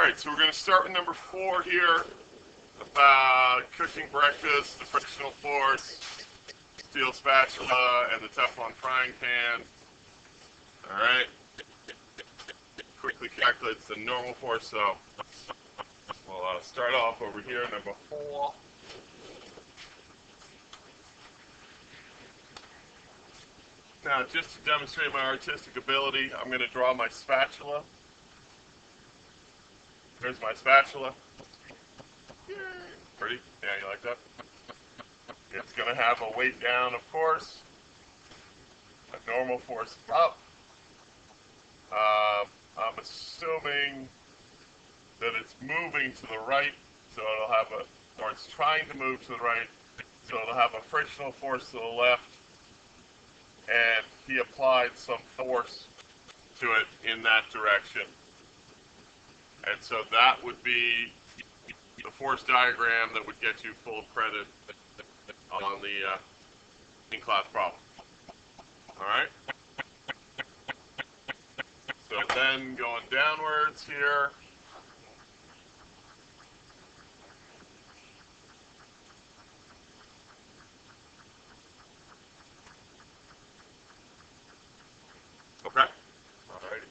Alright, so we're going to start with number 4 here, about cooking breakfast, the frictional force, steel spatula, and the Teflon frying pan. Alright, quickly calculates the normal force, so we'll start off over here, number 4. Now, just to demonstrate my artistic ability, I'm going to draw my spatula. Here's my spatula. Yay. Pretty? Yeah, you like that? It's going to have a weight down, of course. A normal force up. I'm assuming that it's moving to the right, so it'll have or it's trying to move to the right, so it'll have a frictional force to the left, and he applied some force to it in that direction. And so that would be the force diagram that would get you full credit on the in-class problem. Alright? So then going downwards here, okay? Alrighty.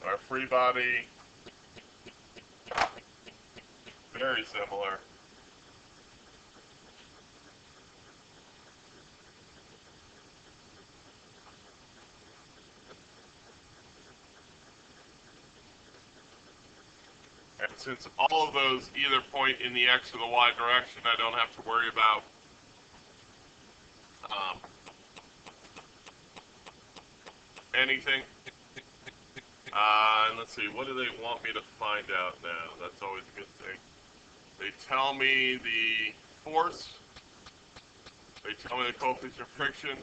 Our free body, very similar. And since all of those either point in the X or the Y direction, I don't have to worry about anything. And let's see, what do they want me to find out now? That's always a good thing. They tell me the force, they tell me the coefficient of friction,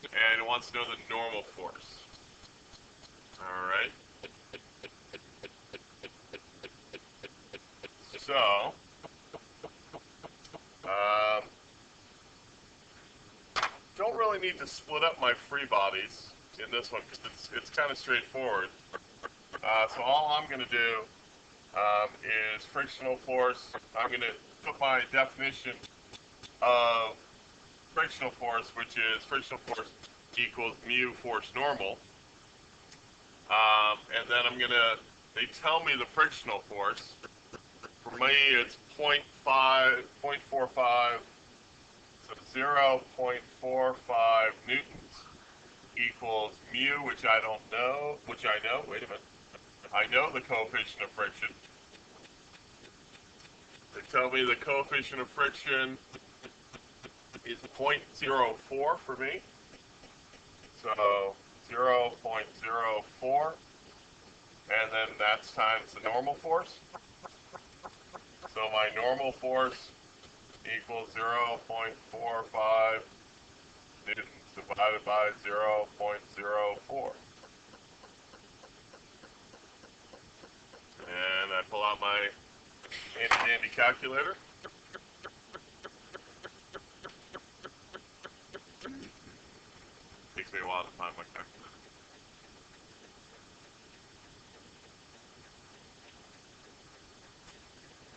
and it wants to know the normal force. Alright. So, don't really need to split up my free bodies in this one because it's kind of straightforward. So all I'm going to do is frictional force. I'm going to put my definition of frictional force, which is frictional force equals mu force normal. And then I'm going to, they tell me the frictional force. For me, it's 0.45, so 0.45 newtons equals mu, which I don't know, which I know, wait a minute. I know the coefficient of friction. They tell me the coefficient of friction is 0.04 for me. So 0.04, and then that's times the normal force. So my normal force equals 0.45 newtons divided by 0.04. And I pull out my handy-dandy calculator. Takes me a while to find my calculator.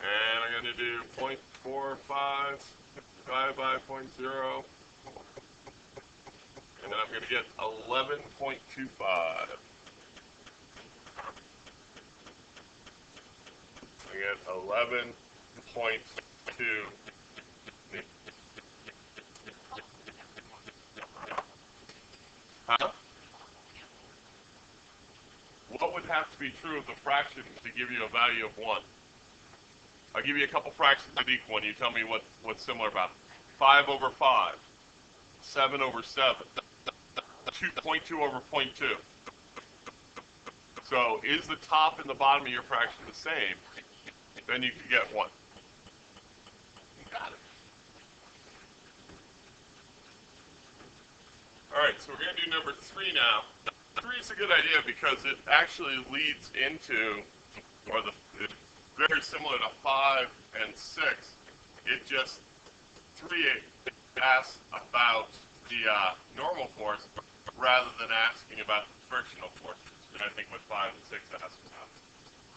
And I'm going to do 0.45 divided by 0.0. And then I'm going to get 11.25. I get 11.2. Huh? What would have to be true of the fraction to give you a value of 1? I'll give you a couple fractions that equal one. You tell me what's similar about it. 5 over 5. 7 over 7. 0.2 over 0.2. So is the top and the bottom of your fraction the same? Then you can get 1. Got it. Alright, so we're going to do number 3 now. 3 is a good idea because it actually leads into, or it's very similar to 5 and 6. It just, 3 asks about the normal force rather than asking about the frictional force. I think what 5 and 6 asks about.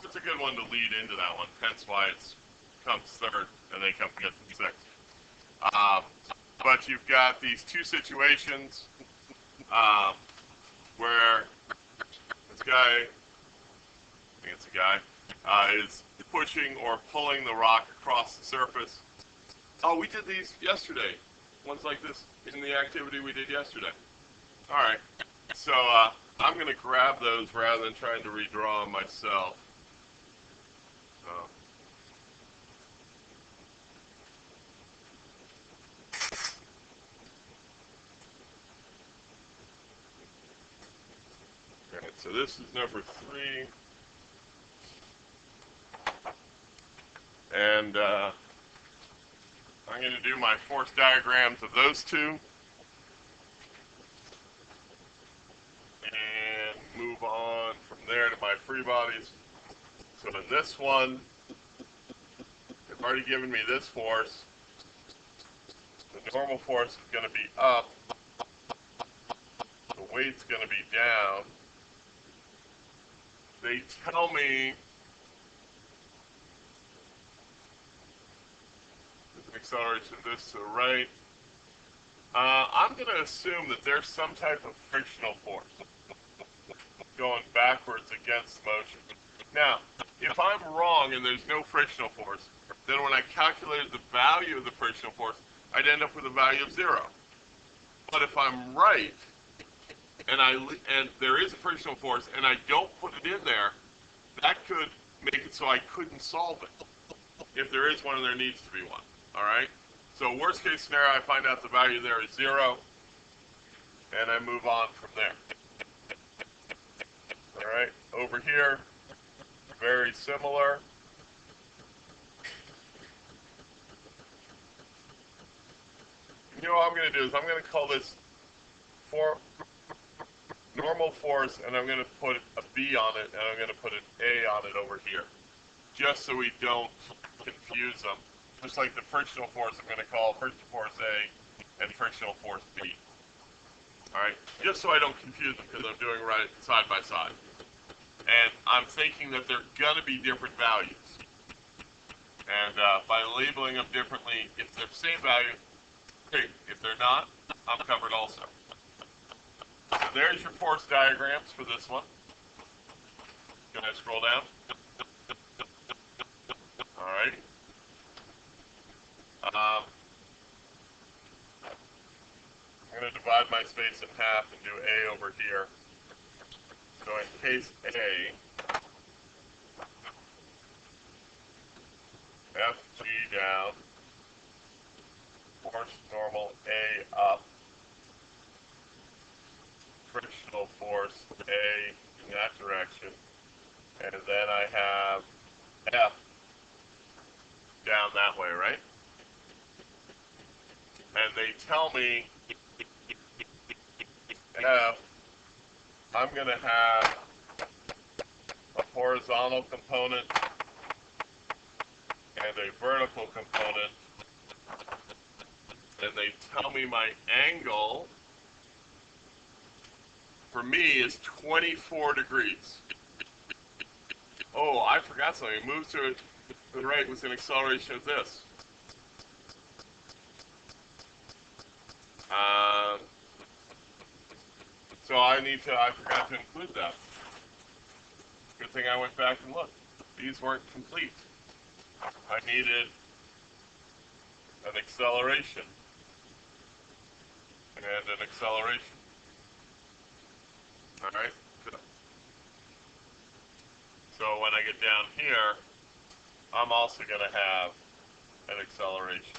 It's a good one to lead into that one, hence why it comes third and then comes sixth. But you've got these two situations where this guy, I think it's a guy, is pushing or pulling the rock across the surface. Oh, we did these yesterday. Ones like this in the activity we did yesterday. All right. So I'm going to grab those rather than trying to redraw them myself. All right, so this is number 3. And I'm going to do my force diagrams of those two. And move on from there to my free bodies. So in this one, they've already given me this force. The normal force is going to be up. The weight's going to be down. They tell me there's an acceleration of this to the right. I'm going to assume that there's some type of frictional force going backwards against motion. Now, if I'm wrong and there's no frictional force, then when I calculated the value of the frictional force, I'd end up with a value of 0. But if I'm right, and there is a frictional force, and I don't put it in there, that could make it so I couldn't solve it. If there is one and there needs to be one. All right? So worst case scenario, I find out the value there is 0, and I move on from there. All right? Over here, very similar. You know what I'm going to do is I'm going to call this normal force, and I'm going to put a B on it, and I'm going to put an A on it over here, just so we don't confuse them. Just like the frictional force, I'm going to call frictional force A and frictional force B. All right, just so I don't confuse them, because I'm doing right side by side. And I'm thinking that they're going to be different values. And by labeling them differently, if they're the same value, great. If they're not, I'm covered also. So there's your force diagrams for this one. Can I scroll down? All right. I'm going to divide my space in half and do A over here. So in case A, FG down, force normal A up, frictional force A in that direction, and then I have F down that way, right? And they tell me F, I'm going to have a horizontal component and a vertical component, and they tell me my angle for me is 24 degrees. Oh, I forgot something. It moves to the right with an acceleration of this. So I forgot to include that. Good thing I went back and looked. These weren't complete. I needed an acceleration and an acceleration. All right? So when I get down here, I'm also going to have an acceleration.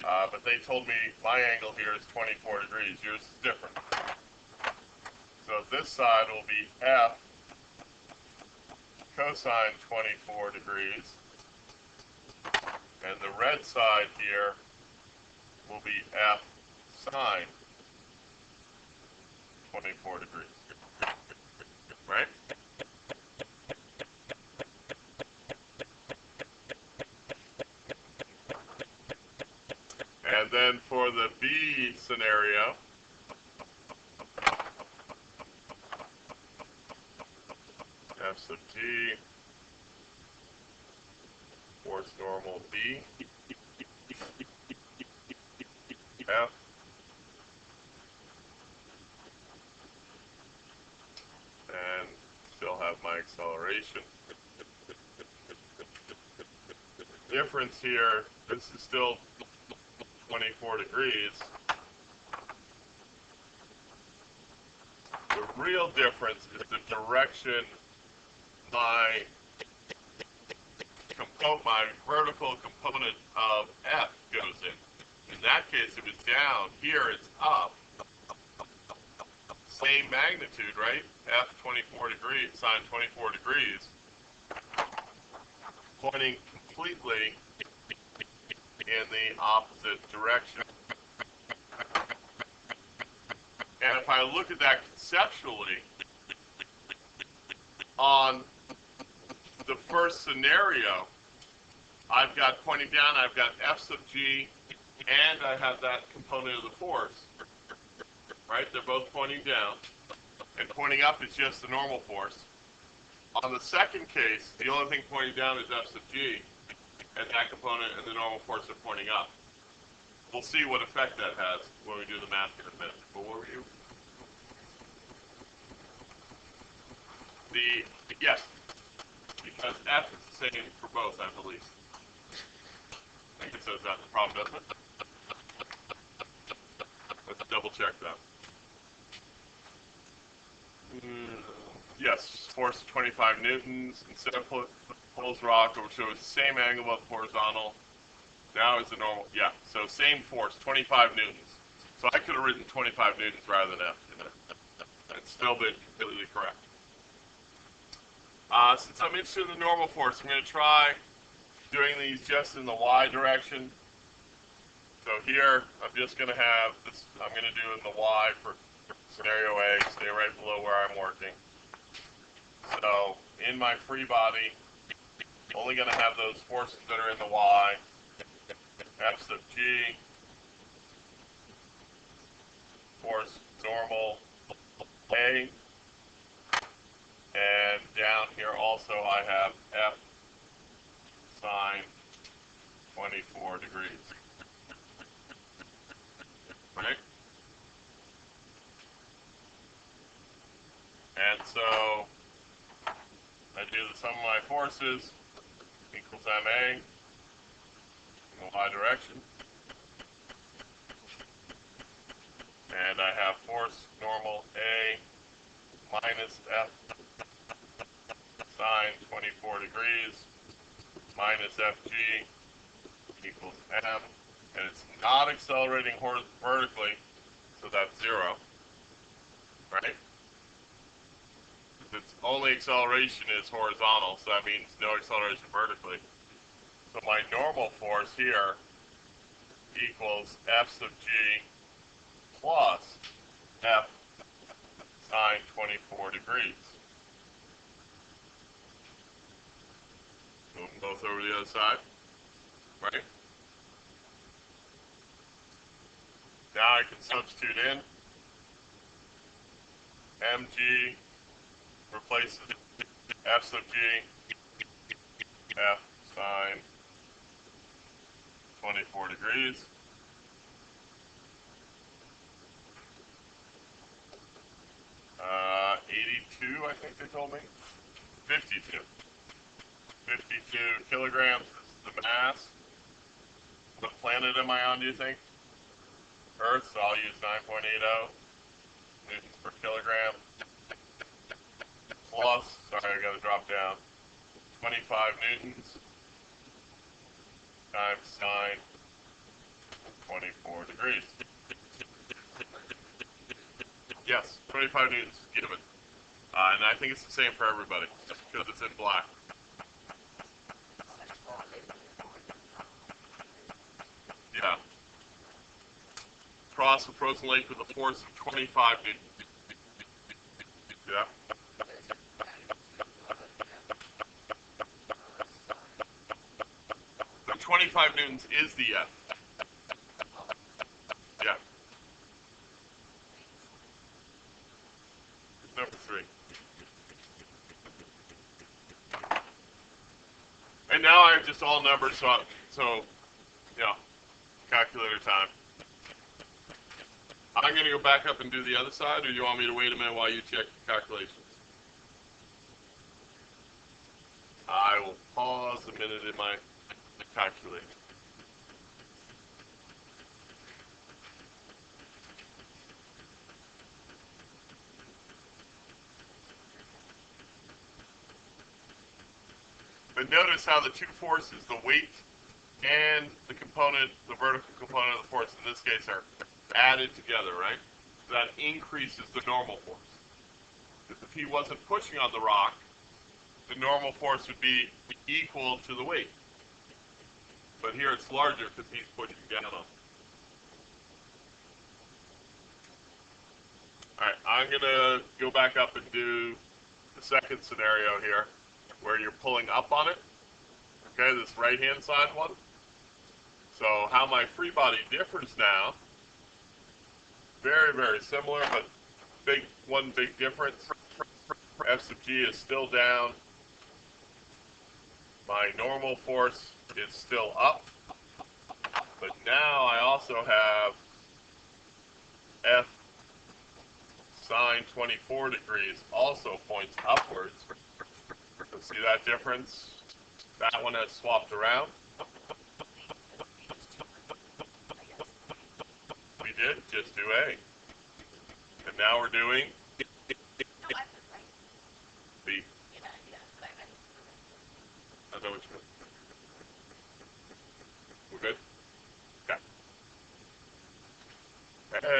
But they told me my angle here is 24 degrees. Yours is different. So this side will be F cosine 24 degrees. And the red side here will be F sine 24 degrees. Right? And then for the B scenario, F sub G, force normal B, F, and still have my acceleration. The difference here, this is still 24 degrees. The real difference is the direction my vertical component of F goes in. In that case, it was down. Here, it's up. Same magnitude, right? F 24 degrees, sine 24 degrees, pointing completely in the opposite direction. And if I look at that conceptually, on the first scenario, I've got pointing down, I've got F sub G, and I have that component of the force. Right? They're both pointing down. And pointing up is just the normal force. On the second case, the only thing pointing down is F sub G, and that component and the normal force are pointing up. We'll see what effect that has when we do the math in a minute. But what were you? Yes, because F is the same for both, I believe. I think it says that in the problem, doesn't it? Let's double check that. Yes, force of 25 newtons. Instead of pulls rock, which shows the same angle above horizontal. Now it's the normal, yeah, so same force, 25 newtons. So I could have written 25 newtons rather than F. It's still been completely correct. Since I'm interested in the normal force, I'm going to try doing these just in the Y direction. So here, I'm just going to have this, I'm going to do in the Y for scenario A, stay right below where I'm working. So, in my free body, only going to have those forces that are in the Y. F sub G, force normal A, and down here also I have F sine 24 degrees. Right? And so I do the sum of my forces equals MA in the Y direction. And I have force normal A minus F sine 24 degrees minus FG equals M. And it's not accelerating vertically, so that's 0. Right? Its only acceleration is horizontal, so that means no acceleration vertically. So my normal force here equals F sub G plus F sine 24 degrees. Move them both over to the other side, right? Now I can substitute in mg replaces F sub G, F sine 24 degrees. Uh, 82, I think they told me. 52. 52 kilograms is the mass. What planet am I on, do you think? Earth, so I'll use 9.80 newtons per kilogram. Plus, sorry, I gotta drop down, 25 newtons times sine 24 degrees. Yes, 25 newtons, given. And I think it's the same for everybody, just because it's in black. Yeah. Cross the frozen lake with a force of 25 newtons. Yeah. So 25 newtons is the F. Yeah. Number 3. And now I have just all numbers, so yeah, calculator time. I'm going to go back up and do the other side, or do you want me to wait a minute while you check the calculations? I will pause a minute in my calculator. But notice how the two forces, the weight and the component, the vertical component of the force in this case, are added together, right? That increases the normal force. If he wasn't pushing on the rock, the normal force would be equal to the weight. But here it's larger because he's pushing down on it. Alright, I'm going to go back up and do the second scenario here, where you're pulling up on it. Okay, this right-hand side one. So how my free body differs now, very, very similar, but one big difference. F sub g is still down. My normal force is still up. But now I also have F sine 24 degrees also points upwards. See that difference? That one has swapped around. We did just do A. And now we're doing B. I know what you mean. We're good? Okay.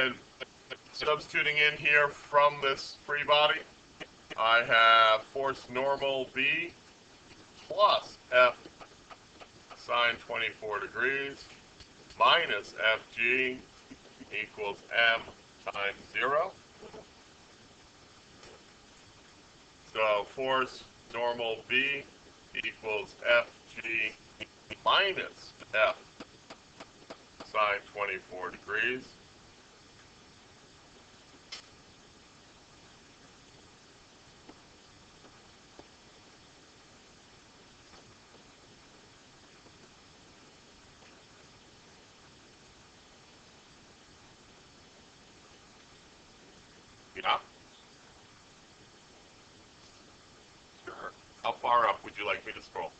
And substituting in here from this free body, I have force normal B plus F sine 24 degrees minus FG equals M times 0. So force normal B equals FG minus F sine 24 degrees. Yeah. Sure. How far up would you like me to scroll?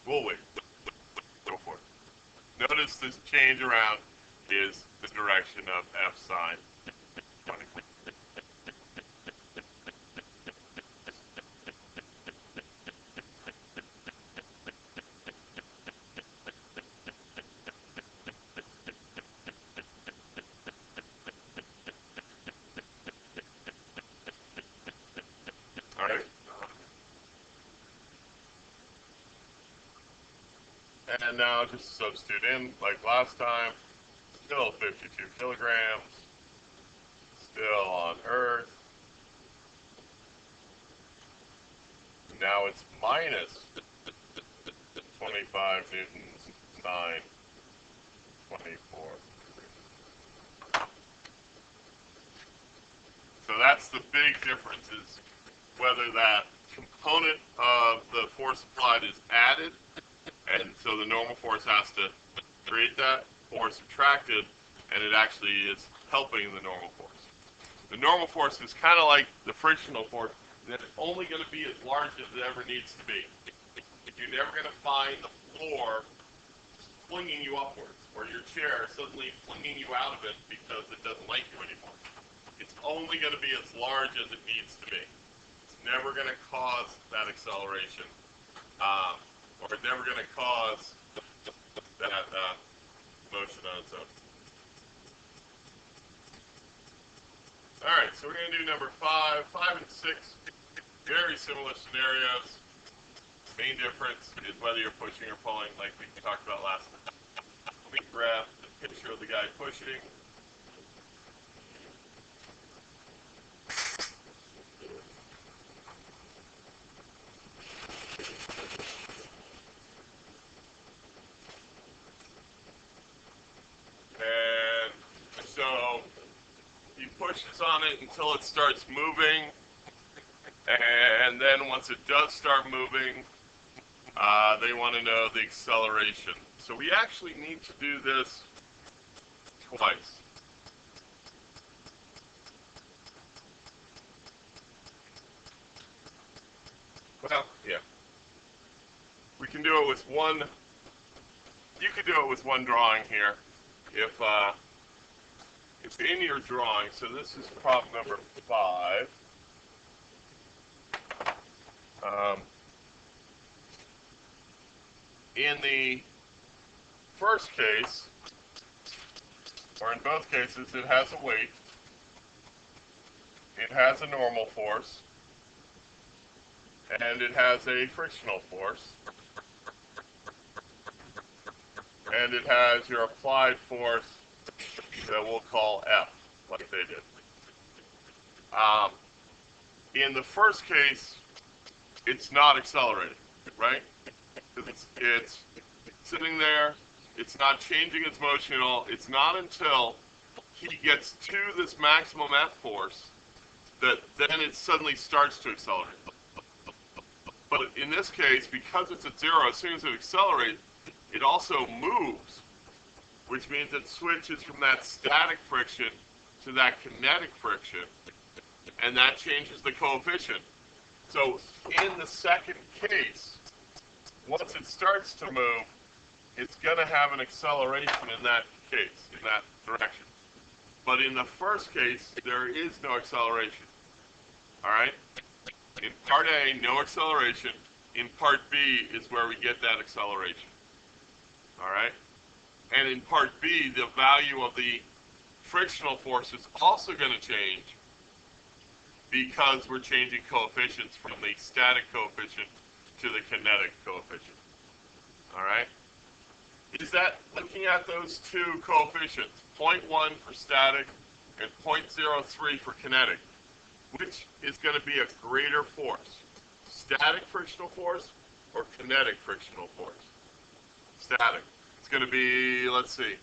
We'll wait. Go for it. Notice this change around is the direction of F sine 24. All right. And now just substitute in like last time. Still 52 kilograms. Still on Earth. Now it's minus 25 newtons, sine 24. So that's the big difference, is whether that component of the force applied is added, and so the normal force has to create that, or subtracted, and it actually is helping the normal force. The normal force is kind of like the frictional force, that it's only going to be as large as it ever needs to be. You're never going to find the floor flinging you upwards, or your chair suddenly flinging you out of it because it doesn't like you anymore. It's only going to be as large as it needs to be. It's never going to cause that acceleration, or it's never going to cause that motion on its own. All right, so we're going to do number 5. 5 and 6, very similar scenarios. Main difference is whether you're pushing or pulling, like we talked about last time. Let me grab the picture of the guy pushing. And so he pushes on it until it starts moving, And then once it does start moving, they want to know the acceleration. So we actually need to do this twice. Well, yeah. We can do it with one. You could do it with one drawing here. If in your drawing, so this is problem number 5. In the first case, or in both cases, it has a weight, it has a normal force, and it has a frictional force, and it has your applied force that we'll call F, like they did. In the first case, it's not accelerating, right? It's sitting there, it's not changing its motion at all. It's not until he gets to this maximum F force that then it suddenly starts to accelerate. But in this case, because it's at 0, as soon as it accelerates, it also moves, which means it switches from that static friction to that kinetic friction, and that changes the coefficient. So in the second case, once it starts to move, it's going to have an acceleration in that case, in that direction. But in the first case, there is no acceleration. All right? In part A, no acceleration. In part B is where we get that acceleration. All right? And in part B, the value of the frictional force is also going to change because we're changing coefficients from the static coefficient to the kinetic coefficient. All right? Is that looking at those two coefficients, 0.1 for static and 0.03 for kinetic, which is going to be a greater force? Static frictional force or kinetic frictional force? Static. It's going to be, let's see,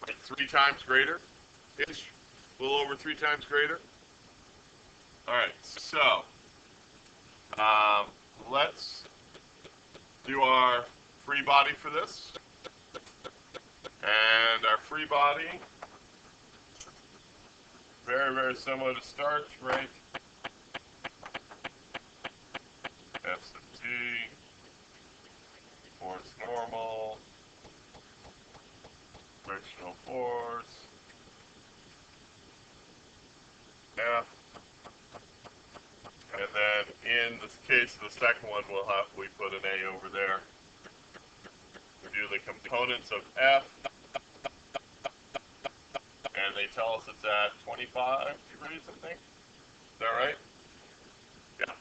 like 3 times greater-ish, a little over 3 times greater. All right, so let's do our free body for this. And our free body, very, very similar to starch, right? F sub T, force normal, frictional force, F. And then in the case of the second one, we put an A over there. We do the components of F, and they tell us it's at 25 degrees, I think. Is that right? Yeah.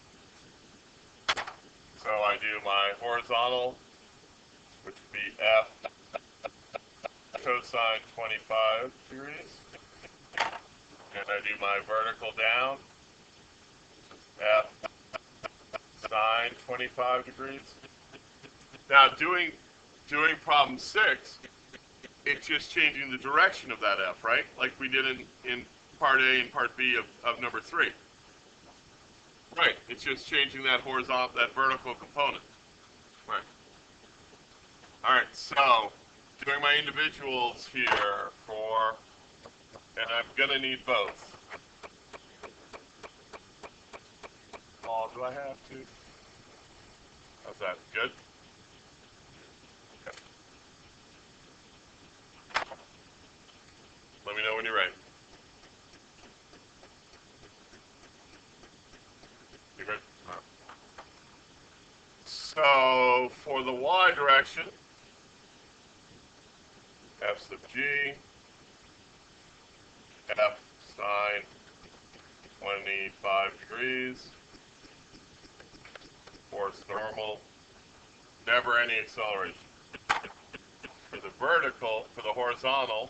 So I do my horizontal, which would be F cosine 25 degrees. And I do my vertical down, F sine 25 degrees. Now doing problem 6, it's just changing the direction of that F, right? Like we did in part A and part B of number 3. Right, it's just changing that horizontal, that vertical component. Right. All right, so doing my individuals here and I'm gonna need both. Oh, do I have to? How's that? Good? Okay. Let me know when you're ready. You ready? All right. So for the y direction, F sub G, F sine 25 degrees, force normal, never any acceleration. For the vertical, for the horizontal,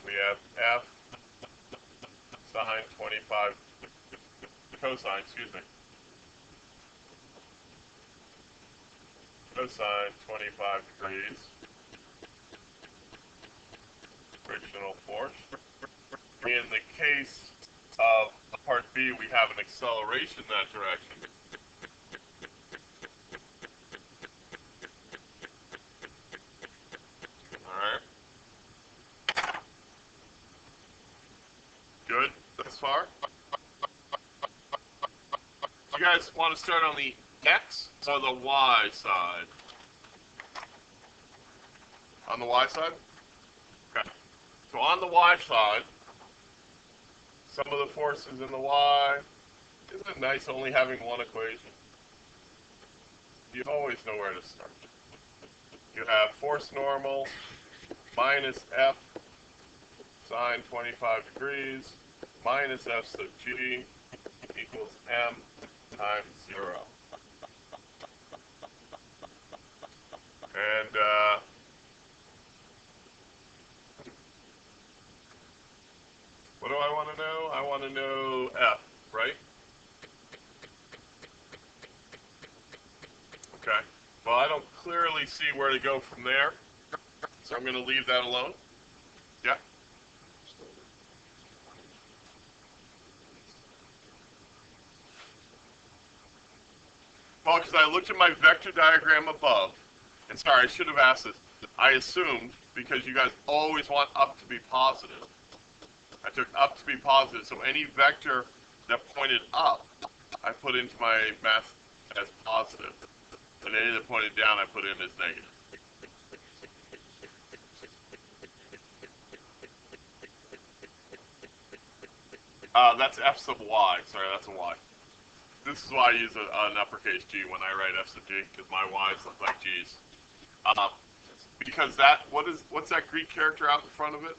we have F sine 25, cosine, excuse me, cosine 25 degrees, frictional force. In the case of part B, we have an acceleration in that direction. Alright. Good thus far? You guys want to start on the X or the Y side? On the Y side? Okay. So on the Y side, some of the forces in the Y, isn't it nice only having one equation? You always know where to start. You have force normal minus F sine 25 degrees minus F sub G equals M times 0. And what do I want to know? I want to know F, right? Okay. Well, I don't clearly see where to go from there, so I'm going to leave that alone. Yeah? Well, because I looked at my vector diagram above, and sorry, I should have asked this. I assumed, because you guys always want up to be positive, I took up to be positive, so any vector that pointed up, I put into my math as positive, and any that pointed down, I put in as negative. That's F sub Y. Sorry, that's a Y. This is why I use an uppercase G when I write F sub G, because my Y's look like G's. Because what's that Greek character out in front of it?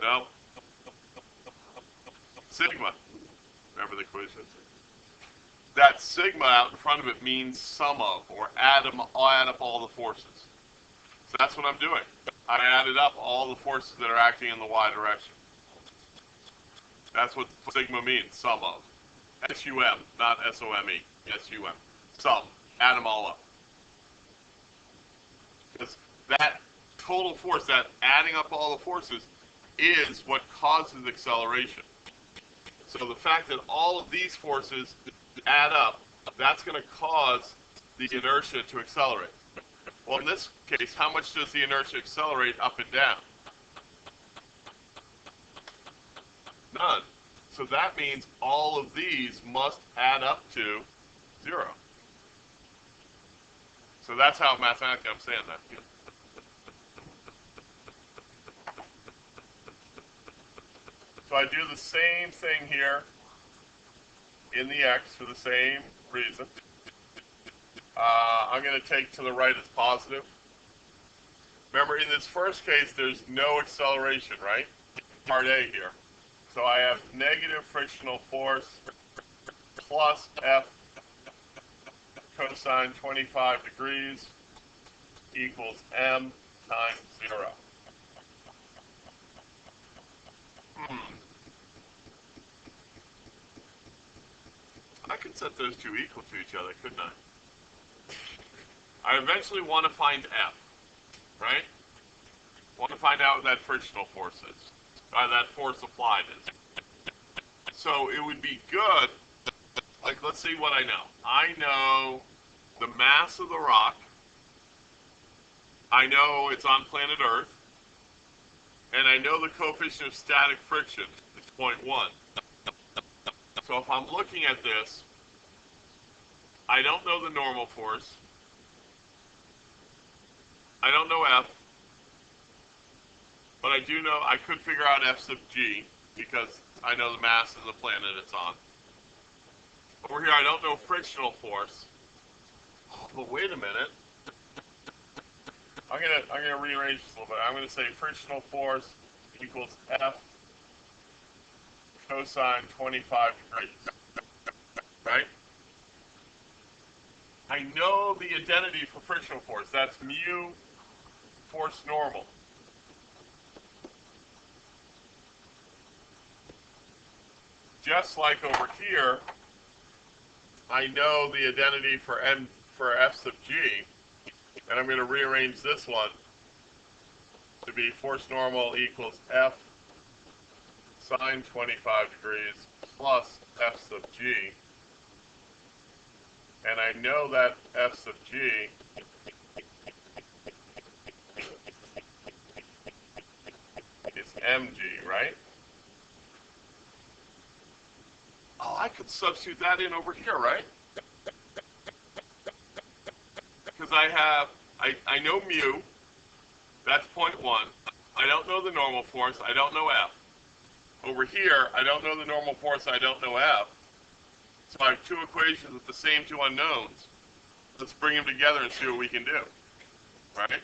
No. Sigma. Remember the equation? That sigma out in front of it means sum of, or add up all the forces. So that's what I'm doing. I added up all the forces that are acting in the Y direction. That's what sigma means, sum of. S-U-M, not S-O-M-E. S-U-M. Sum. Add them all up. Because that total force, that adding up all the forces, is what causes acceleration. So the fact that all of these forces add up, that's going to cause the inertia to accelerate. Well, in this case, how much does the inertia accelerate up and down? None. So that means all of these must add up to 0. So that's how mathematically I'm saying that. So I do the same thing here in the X for the same reason. I'm going to take to the right as positive. Remember, in this first case, there's no acceleration, right? Part A here. So I have negative frictional force plus F cosine 25 degrees equals M times 0. I could set those two equal to each other, couldn't I? I eventually want to find F, right? Want to find out what that frictional force is, that force applied is. So it would be good, like let's see what I know. I know the mass of the rock. I know it's on planet Earth. And I know the coefficient of static friction is 0.1. So if I'm looking at this, I don't know the normal force. I don't know F. But I do know I could figure out F sub G because I know the mass of the planet it's on. Over here I don't know frictional force. Oh, but wait a minute. I'm gonna rearrange this a little bit. I'm gonna say frictional force equals F cosine 25 degrees. Right? I know the identity for frictional force. That's mu force normal. Just like over here, I know the identity for F sub G, and I'm going to rearrange this one to be force normal equals F sine 25 degrees plus f sub g. And I know that f sub g is mg, right? Oh, I could substitute that in over here, right? Because I know mu, that's 0.1. I don't know the normal force, I don't know F. Over here, I don't know the normal force, I don't know F. So I have two equations with the same two unknowns. Let's bring them together and see what we can do, right?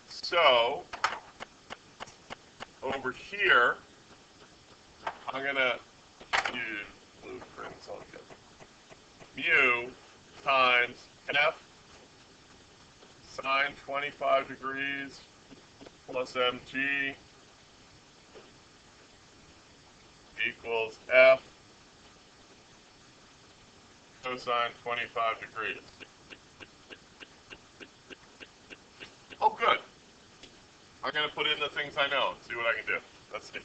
So, over here, I'm going to use blueprints. I'll get mu times F sine 25 degrees plus mg equals F cosine 25 degrees. Oh, good. I'm going to put in the things I know and see what I can do. Let's see.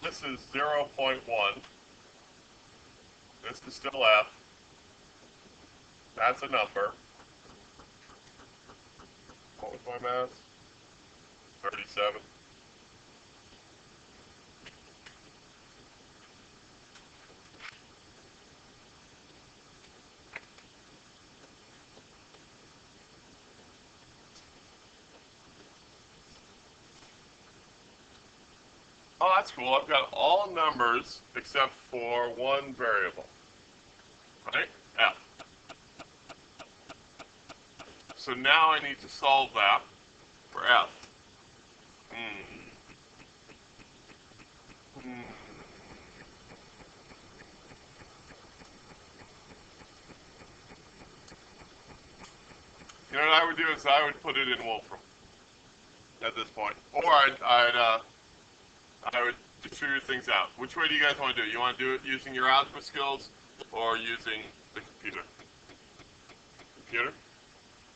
This is 0.1. This is still F. That's a number. What was my mass? 37. Oh, that's cool. I've got all numbers except for one variable, right? F. So now I need to solve that for F. You know what I would do is I would put it in Wolfram at this point, or I would distribute things out. Which way do you guys want to do it? You want to do it using your algebra skills or using the computer? Computer?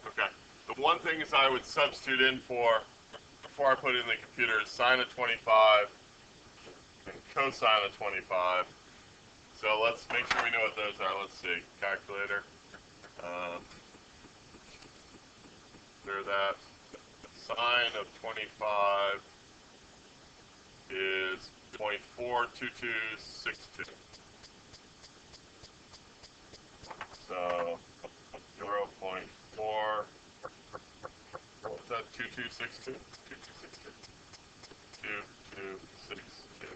Okay. The one thing is I would substitute in for, before I put it in the computer, is sine of 25 and cosine of 25. So let's make sure we know what those are. Let's see. Calculator. Clear that. Sine of 25 is 0.42262. So 0.4. What was that? 2262? 2262.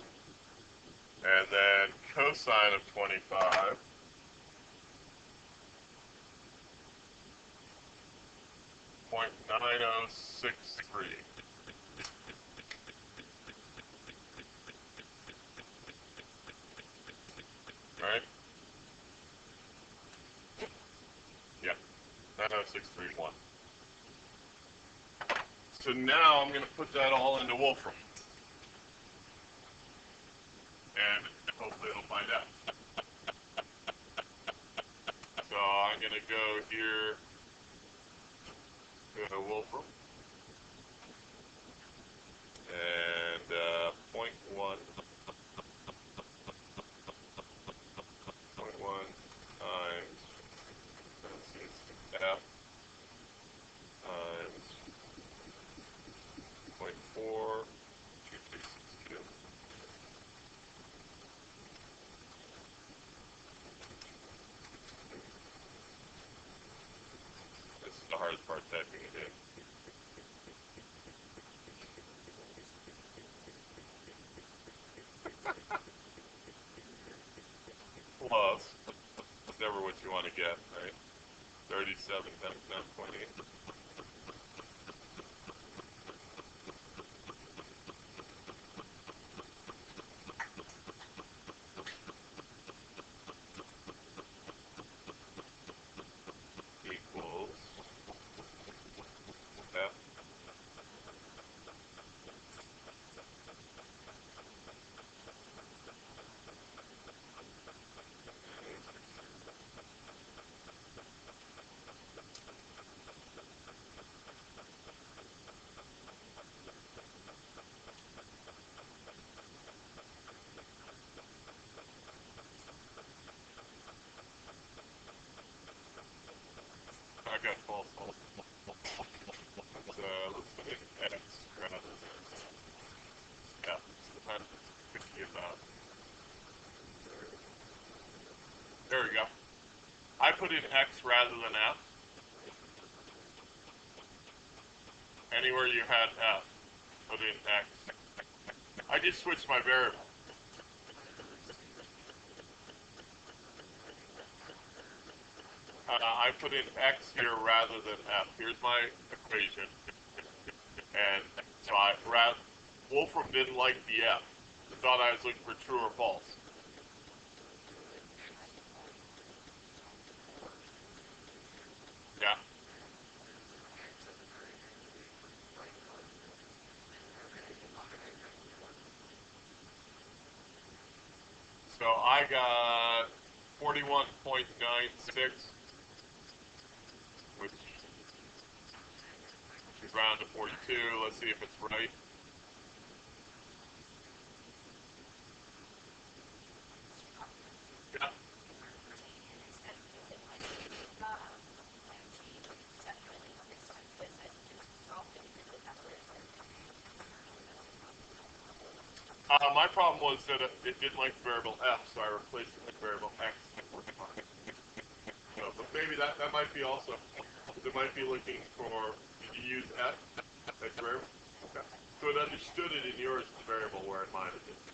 And then cosine of 25. 0.9063. Right? Yeah. 90631. So now I'm going to put that all into Wolfram. And hopefully it'll find out. So I'm going to go here, go to Wolfram. And 0.1 times F times 0.42262. This is the hardest part, typing it in. Plus, that's never what you want to get, right? 37 times 9.8. Equals F. got false. Let's put in X rather than F. I'm thinking about. There we go. I put in X rather than F. Anywhere you had F, put in X. I just switched my variable. I put in X here rather than F. Here's my equation. And so Wolfram didn't like the F. He thought I was looking for true or false. Yeah. So I got 41.96, which is round to 42. Let's see if it's right. Yeah. My problem was that it didn't like the variable F, so I replaced it with variable X. So, but maybe that might be also. It might be looking for. Did you use F as variable? Okay. So it understood it in yours as a variable where it might have been.